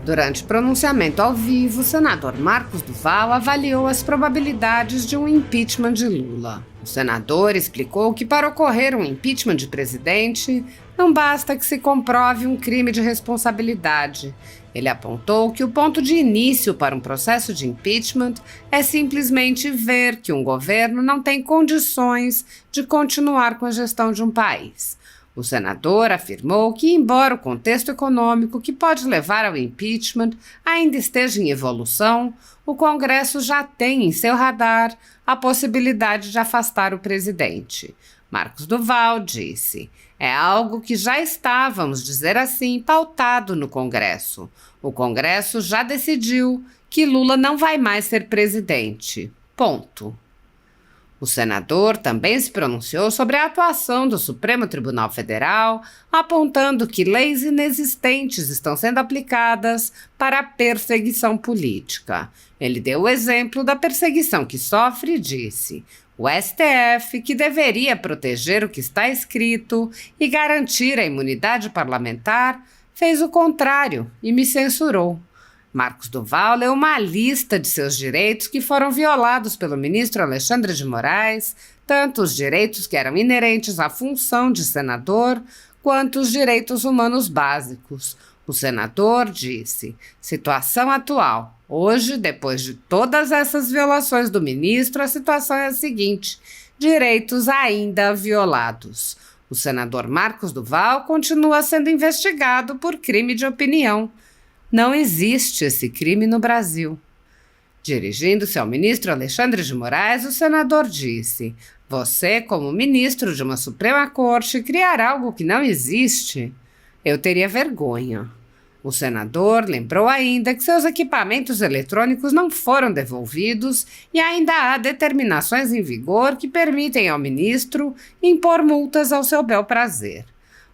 Durante o pronunciamento ao vivo, o senador Marcos Duval avaliou as probabilidades de um impeachment de Lula. O senador explicou que para ocorrer um impeachment de presidente, não basta que se comprove um crime de responsabilidade. Ele apontou que o ponto de início para um processo de impeachment é simplesmente ver que um governo não tem condições de continuar com a gestão de um país. O senador afirmou que, embora o contexto econômico que pode levar ao impeachment ainda esteja em evolução, o Congresso já tem em seu radar a possibilidade de afastar o presidente. Marcos Duval disse: "É algo que já está, vamos dizer assim, pautado no Congresso. O Congresso já decidiu que Lula não vai mais ser presidente. Ponto." O senador também se pronunciou sobre a atuação do Supremo Tribunal Federal, apontando que leis inexistentes estão sendo aplicadas para a perseguição política. Ele deu o exemplo da perseguição que sofre e disse: "O STF, que deveria proteger o que está escrito e garantir a imunidade parlamentar, fez o contrário e me censurou." Marcos Duval leu uma lista de seus direitos que foram violados pelo ministro Alexandre de Moraes, tanto os direitos que eram inerentes à função de senador, quanto os direitos humanos básicos. O senador disse: "Situação atual. Hoje, depois de todas essas violações do ministro, a situação é a seguinte: direitos ainda violados." O senador Marcos Duval continua sendo investigado por crime de opinião. Não existe esse crime no Brasil. Dirigindo-se ao ministro Alexandre de Moraes, o senador disse: "Você, como ministro de uma Suprema Corte, criar algo que não existe? Eu teria vergonha." O senador lembrou ainda que seus equipamentos eletrônicos não foram devolvidos e ainda há determinações em vigor que permitem ao ministro impor multas ao seu bel prazer.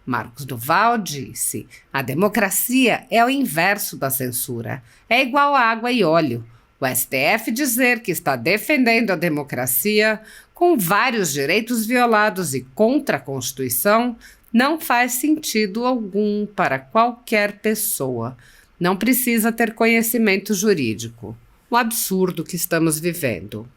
Marcos Duval disse: "A democracia é o inverso da censura. É igual a água e óleo. O STF dizer que está defendendo a democracia com vários direitos violados e contra a Constituição não faz sentido algum para qualquer pessoa. Não precisa ter conhecimento jurídico. O absurdo que estamos vivendo."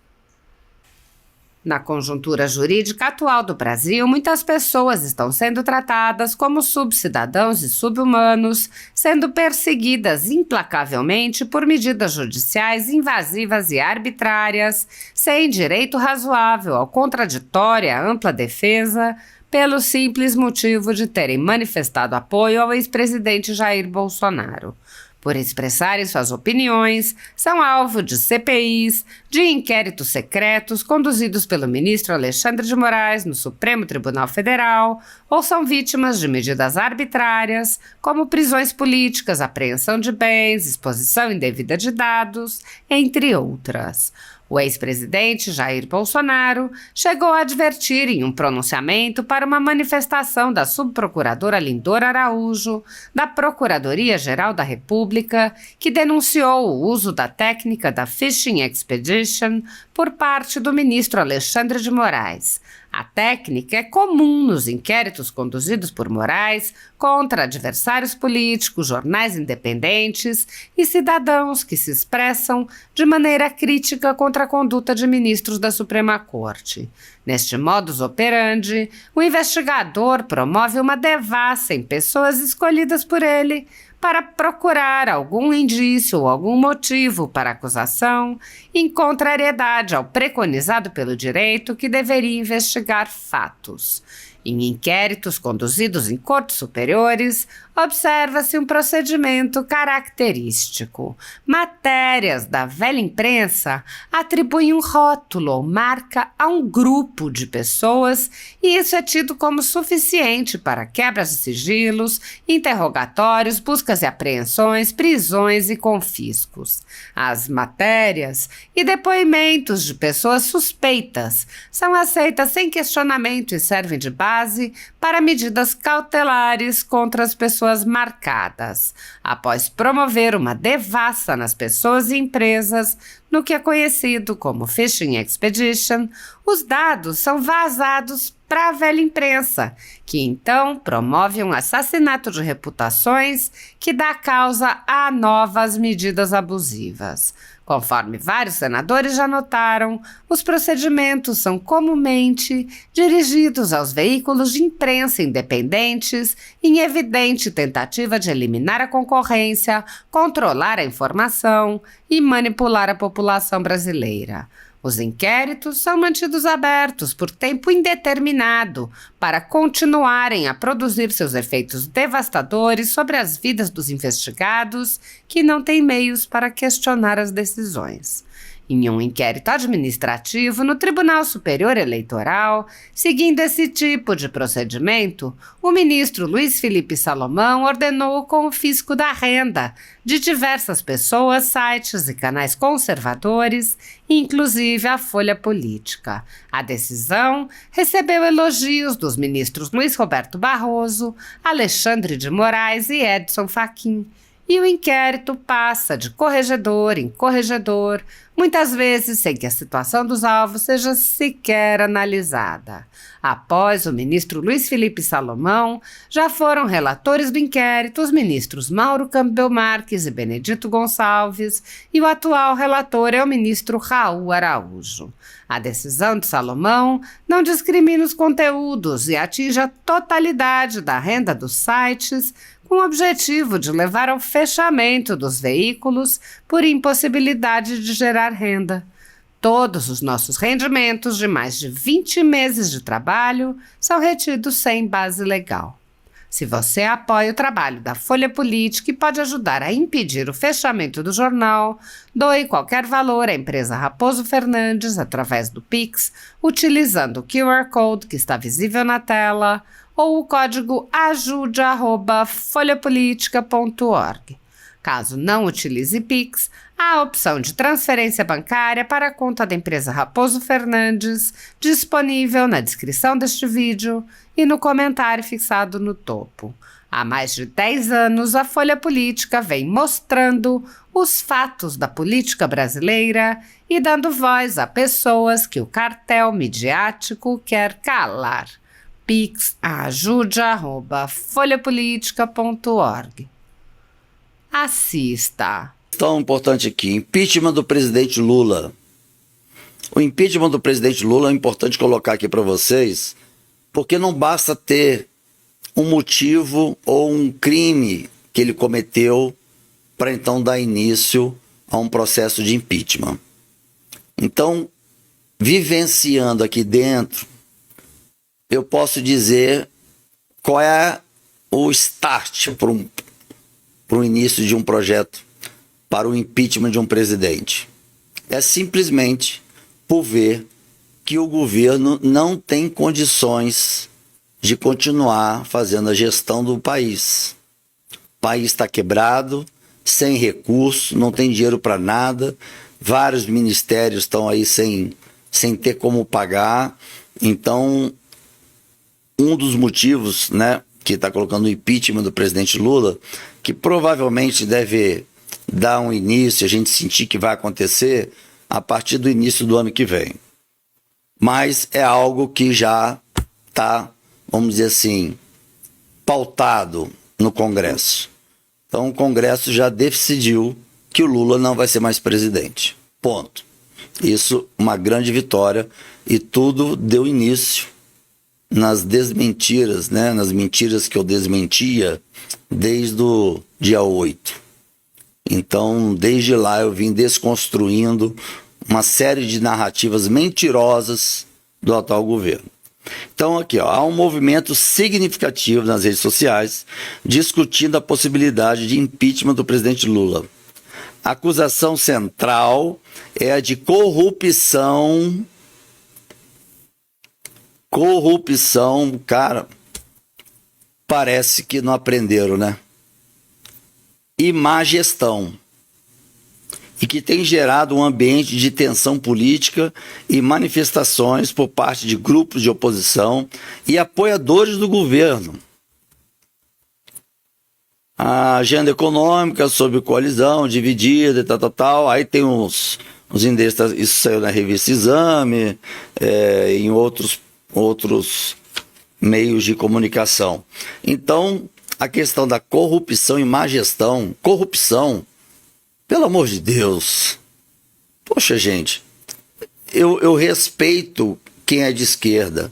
Na conjuntura jurídica atual do Brasil, muitas pessoas estão sendo tratadas como subcidadãos e subhumanos, sendo perseguidas implacavelmente por medidas judiciais invasivas e arbitrárias, sem direito razoável ao contraditório e à ampla defesa, pelo simples motivo de terem manifestado apoio ao ex-presidente Jair Bolsonaro. Por expressarem suas opiniões, são alvo de CPIs, de inquéritos secretos conduzidos pelo ministro Alexandre de Moraes no Supremo Tribunal Federal, ou são vítimas de medidas arbitrárias, como prisões políticas, apreensão de bens, exposição indevida de dados, entre outras. O ex-presidente Jair Bolsonaro chegou a advertir em um pronunciamento para uma manifestação da subprocuradora Lindora Araújo, da Procuradoria-Geral da República, que denunciou o uso da técnica da Fishing Expedition por parte do ministro Alexandre de Moraes. A técnica é comum nos inquéritos conduzidos por Moraes contra adversários políticos, jornais independentes e cidadãos que se expressam de maneira crítica contra a conduta de ministros da Suprema Corte. Neste modus operandi, o investigador promove uma devassa em pessoas escolhidas por ele para procurar algum indício ou algum motivo para acusação, em contrariedade ao preconizado pelo direito que deveria investigar fatos. Em inquéritos conduzidos em cortes superiores, observa-se um procedimento característico. Matérias da velha imprensa atribuem um rótulo ou marca a um grupo de pessoas e isso é tido como suficiente para quebras de sigilos, interrogatórios, buscas e apreensões, prisões e confiscos. As matérias e depoimentos de pessoas suspeitas são aceitas sem questionamento e servem de base para medidas cautelares contra as pessoas marcadas, após promover uma devassa nas pessoas e empresas no que é conhecido como Fishing Expedition. Os dados são vazados para a velha imprensa, que então promove um assassinato de reputações que dá causa a novas medidas abusivas. Conforme vários senadores já notaram, os procedimentos são comumente dirigidos aos veículos de imprensa independentes em evidente tentativa de eliminar a concorrência, controlar a informação e manipular a população brasileira. Os inquéritos são mantidos abertos por tempo indeterminado para continuarem a produzir seus efeitos devastadores sobre as vidas dos investigados que não têm meios para questionar as decisões. Em um inquérito administrativo no Tribunal Superior Eleitoral, seguindo esse tipo de procedimento, o ministro Luiz Felipe Salomão ordenou o confisco da renda de diversas pessoas, sites e canais conservadores, inclusive a Folha Política. A decisão recebeu elogios dos ministros Luiz Roberto Barroso, Alexandre de Moraes e Edson Fachin. E o inquérito passa de corregedor em corregedor, muitas vezes sem que a situação dos alvos seja sequer analisada. Após o ministro Luiz Felipe Salomão, já foram relatores do inquérito os ministros Mauro Campbell Marques e Benedito Gonçalves, e o atual relator é o ministro Raul Araújo. A decisão de Salomão não discrimina os conteúdos e atinge a totalidade da renda dos sites, com o objetivo de levar ao fechamento dos veículos por impossibilidade de gerar renda. Todos os nossos rendimentos de mais de 20 meses de trabalho são retidos sem base legal. Se você apoia o trabalho da Folha Política e pode ajudar a impedir o fechamento do jornal, doe qualquer valor à empresa Raposo Fernandes através do Pix, utilizando o QR Code que está visível na tela, ou o código ajude@folhapolitica.org. Caso não utilize Pix, há a opção de transferência bancária para a conta da empresa Raposo Fernandes, disponível na descrição deste vídeo e no comentário fixado no topo. Há mais de 10 anos, a Folha Política vem mostrando os fatos da política brasileira e dando voz a pessoas que o cartel midiático quer calar. Pix ajude@folhapolitica.org. Assista. Tão importante aqui, impeachment do presidente Lula. O impeachment do presidente Lula é importante colocar aqui para vocês, porque não basta ter um motivo ou um crime que ele cometeu para então dar início a um processo de impeachment. Então, vivenciando aqui dentro, eu posso dizer qual é o start para o início de um projeto para o impeachment de um presidente. É simplesmente por ver que o governo não tem condições de continuar fazendo a gestão do país. O país está quebrado, sem recursos, não tem dinheiro para nada, vários ministérios estão aí sem ter como pagar. Então, um dos motivos, né, que está colocando o impeachment do presidente Lula, que provavelmente deve dar um início, a gente sentir que vai acontecer a partir do início do ano que vem. Mas é algo que já está, vamos dizer assim, pautado no Congresso. Então o Congresso já decidiu que o Lula não vai ser mais presidente. Ponto. Isso uma grande vitória e tudo deu início nas desmentiras, né? Nas mentiras que eu desmentia desde o dia 8. Então, desde lá eu vim desconstruindo uma série de narrativas mentirosas do atual governo. Então aqui, ó, há um movimento significativo nas redes sociais discutindo a possibilidade de impeachment do presidente Lula. A acusação central é a de corrupção. Corrupção, cara, parece que não aprenderam, né? E má gestão. E que tem gerado um ambiente de tensão política e manifestações por parte de grupos de oposição e apoiadores do governo. A agenda econômica sob coalizão, dividida e tal. Aí tem uns endereços, isso saiu na revista Exame, em outros outros meios de comunicação. Então, a questão da corrupção e má gestão, corrupção, pelo amor de Deus, poxa gente, eu respeito quem é de esquerda,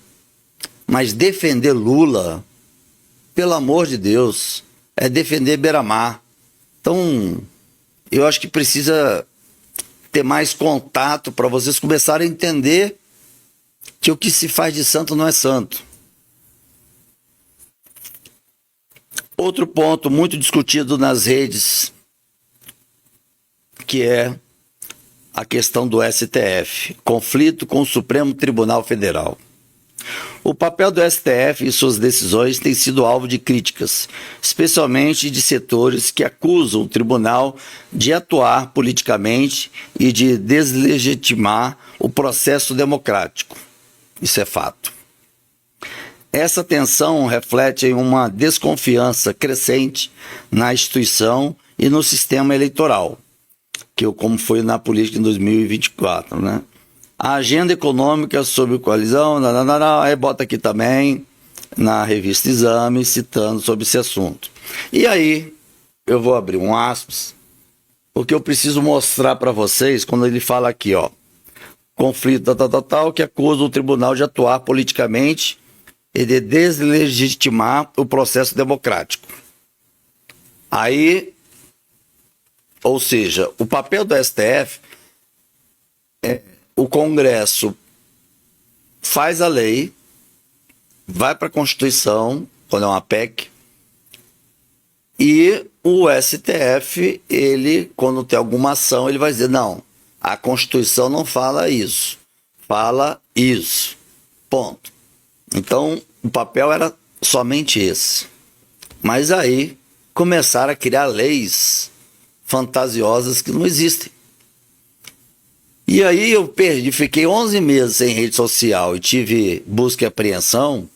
mas defender Lula, pelo amor de Deus, é defender Beira-Mar. Então, eu acho que precisa ter mais contato para vocês começarem a entender que o que se faz de santo não é santo. Outro ponto muito discutido nas redes, que é a questão do STF, conflito com o Supremo Tribunal Federal. O papel do STF e suas decisões tem sido alvo de críticas, especialmente de setores que acusam o tribunal de atuar politicamente e de deslegitimar o processo democrático. Isso é fato. Essa tensão reflete em uma desconfiança crescente na instituição e no sistema eleitoral, como foi na política em 2024, né? A agenda econômica sobre coalizão, aí bota aqui também na revista Exame, citando sobre esse assunto. E aí, eu vou abrir um aspas, porque eu preciso mostrar para vocês, quando ele fala aqui, ó, conflito tal, que acusa o tribunal de atuar politicamente e de deslegitimar o processo democrático. Aí, ou seja, o papel do STF é o Congresso faz a lei, vai para a Constituição, quando é uma PEC, e o STF, ele, quando tem alguma ação, ele vai dizer, não, a Constituição não fala isso, fala isso, ponto. Então, o papel era somente esse. Mas aí, começaram a criar leis fantasiosas que não existem. E aí eu fiquei 11 meses sem rede social e tive busca e apreensão,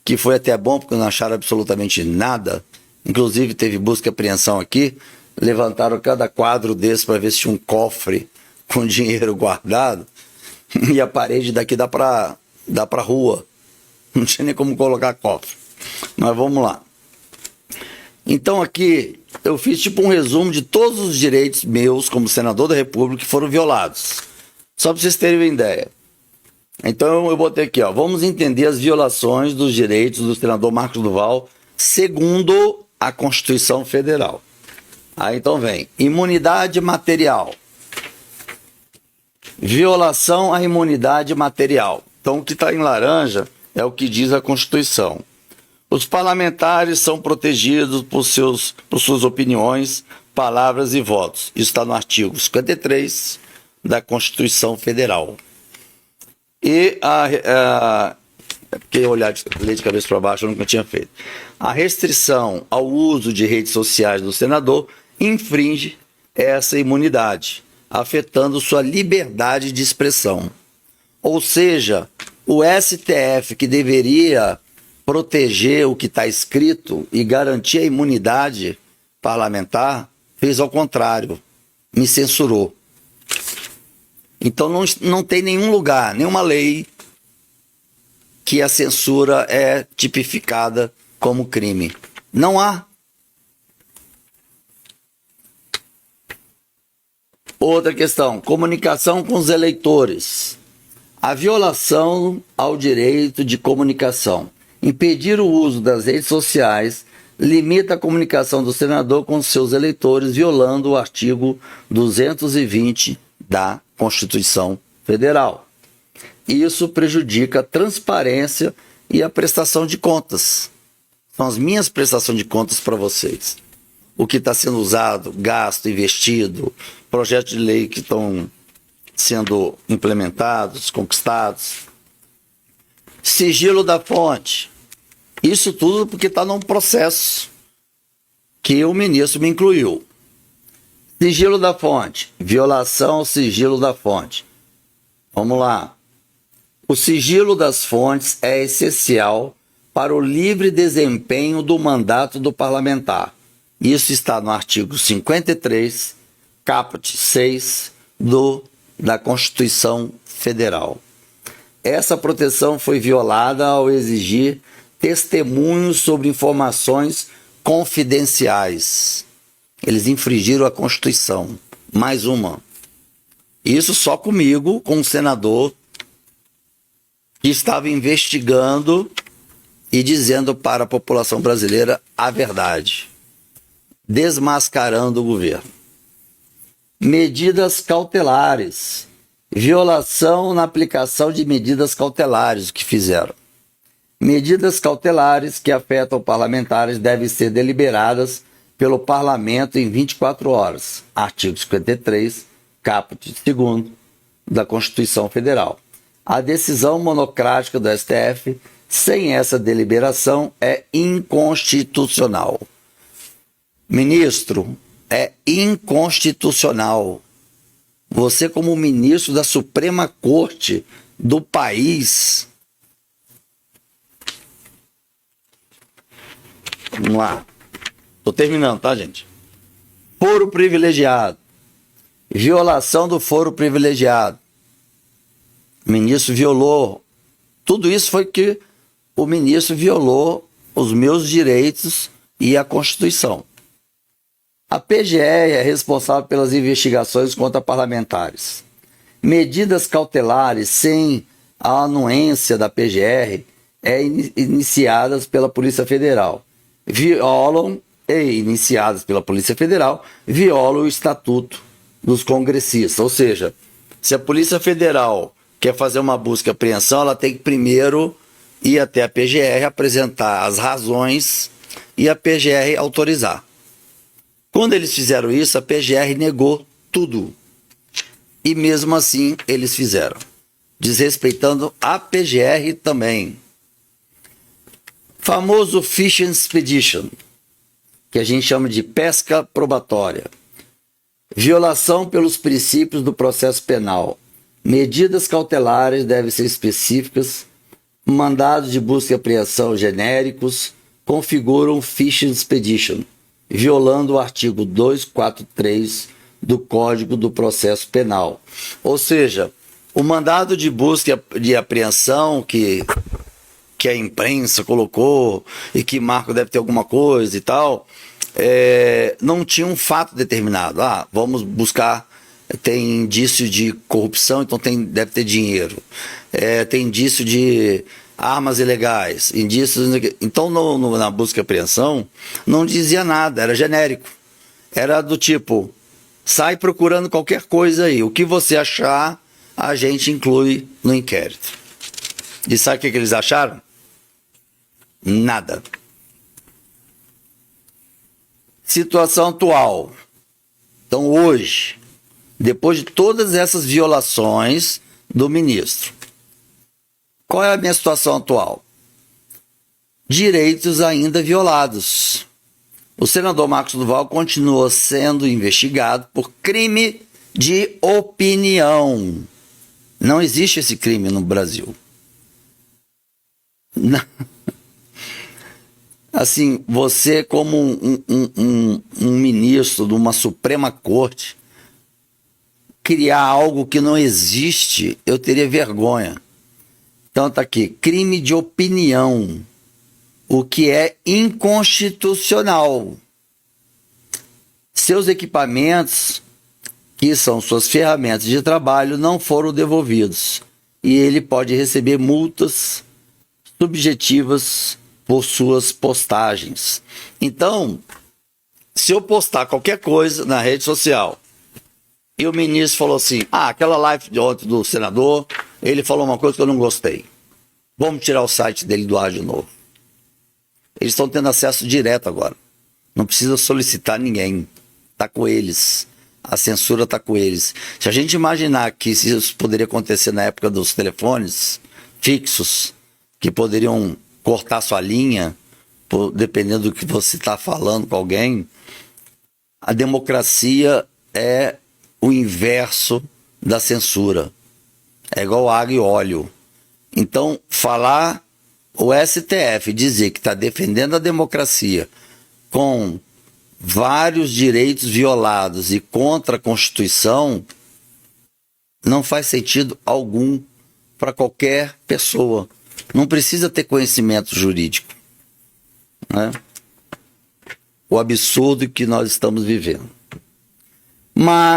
que foi até bom porque não acharam absolutamente nada. Inclusive teve busca e apreensão aqui, levantaram cada quadro desse para ver se tinha um cofre com dinheiro guardado, e a parede daqui dá para rua, não tinha nem como colocar cofre. Mas vamos lá. Então aqui eu fiz tipo um resumo de todos os direitos meus como senador da República que foram violados. Só para vocês terem uma ideia. Então eu botei aqui, ó, vamos entender as violações dos direitos do senador Marcos Duval segundo a Constituição Federal. Aí então vem, imunidade material. Violação à imunidade material. Então o que está em laranja é o que diz a Constituição. Os parlamentares são protegidos por suas opiniões, palavras e votos. Isso está no artigo 53 da Constituição Federal. E porque olhar ler de cabeça para baixo eu nunca tinha feito. A restrição ao uso de redes sociais do senador infringe essa imunidade, afetando sua liberdade de expressão. Ou seja, o STF, que deveria proteger o que está escrito e garantir a imunidade parlamentar, fez ao contrário, me censurou. Então não tem nenhum lugar, nenhuma lei que a censura é tipificada como crime. Não há. Outra questão, comunicação com os eleitores. A violação ao direito de comunicação. Impedir o uso das redes sociais limita a comunicação do senador com seus eleitores, violando o artigo 220 da Constituição Federal. Isso prejudica a transparência e a prestação de contas. São as minhas prestações de contas para vocês. O que está sendo usado, gasto, investido, projetos de lei que estão sendo implementados, conquistados. Sigilo da fonte. Isso tudo porque está num processo que o ministro me incluiu. Sigilo da fonte. Violação ao sigilo da fonte. Vamos lá. O sigilo das fontes é essencial para o livre desempenho do mandato do parlamentar. Isso está no artigo 53, caput 6 da Constituição Federal. essa proteção foi violada ao exigir testemunhos sobre informações confidenciais. Eles infringiram a Constituição. Mais uma. Isso só comigo, com um senador que estava investigando e dizendo para a população brasileira a verdade, desmascarando o governo. Medidas cautelares. Violação na aplicação de medidas cautelares, o que fizeram. Medidas cautelares que afetam parlamentares devem ser deliberadas pelo parlamento em 24 horas. Artigo 53, caput 2º da Constituição Federal. A decisão monocrática do STF, sem essa deliberação, é inconstitucional. Ministro, é inconstitucional. Você, como ministro da Suprema Corte do país... Vamos lá. Estou terminando, tá, gente? Foro privilegiado. Violação do foro privilegiado. O ministro violou. Tudo isso foi que o ministro violou os meus direitos e a Constituição. A PGR é responsável pelas investigações contra parlamentares. Medidas cautelares sem a anuência da PGR iniciadas pela Polícia Federal. Iniciadas pela Polícia Federal, violam o Estatuto dos Congressistas. Ou seja, se a Polícia Federal quer fazer uma busca e apreensão, ela tem que primeiro ir até a PGR, apresentar as razões e a PGR autorizar. Quando eles fizeram isso, a PGR negou tudo. E mesmo assim, eles fizeram. Desrespeitando a PGR também. Famoso Fishing Expedition, que a gente chama de pesca probatória. Violação pelos princípios do processo penal. Medidas cautelares devem ser específicas. Mandados de busca e apreensão genéricos configuram Fishing Expedition, violando o artigo 243 do Código do Processo Penal. Ou seja, o mandado de busca e apreensão que a imprensa colocou e que Marco deve ter alguma coisa e tal, não tinha um fato determinado. Vamos buscar, tem indício de corrupção, então deve ter dinheiro. Tem indício de armas ilegais, indícios... Então, na busca e apreensão, não dizia nada, era genérico. Era do tipo, sai procurando qualquer coisa aí. O que você achar, a gente inclui no inquérito. E sabe o que eles acharam? Nada. Situação atual. Então, hoje, depois de todas essas violações do ministro, qual é a minha situação atual? Direitos ainda violados. O senador Marcos Duval continua sendo investigado por crime de opinião. Não existe esse crime no Brasil. Não. Assim, você como um ministro de uma Suprema Corte, criar algo que não existe, eu teria vergonha. Então tá aqui, crime de opinião, o que é inconstitucional. Seus equipamentos, que são suas ferramentas de trabalho, não foram devolvidos. E ele pode receber multas subjetivas por suas postagens. Então, se eu postar qualquer coisa na rede social e o ministro falou assim, aquela live de ontem do senador, ele falou uma coisa que eu não gostei. Vamos tirar o site dele do ar de novo. Eles estão tendo acesso direto agora. Não precisa solicitar ninguém. Está com eles. A censura está com eles. Se a gente imaginar que isso poderia acontecer na época dos telefones fixos, que poderiam cortar sua linha, dependendo do que você está falando com alguém, a democracia é o inverso da censura. É igual água e óleo. Então, falar o STF, dizer que está defendendo a democracia com vários direitos violados e contra a Constituição, não faz sentido algum, para qualquer pessoa. Não precisa ter conhecimento jurídico, né? O absurdo que nós estamos vivendo. Mas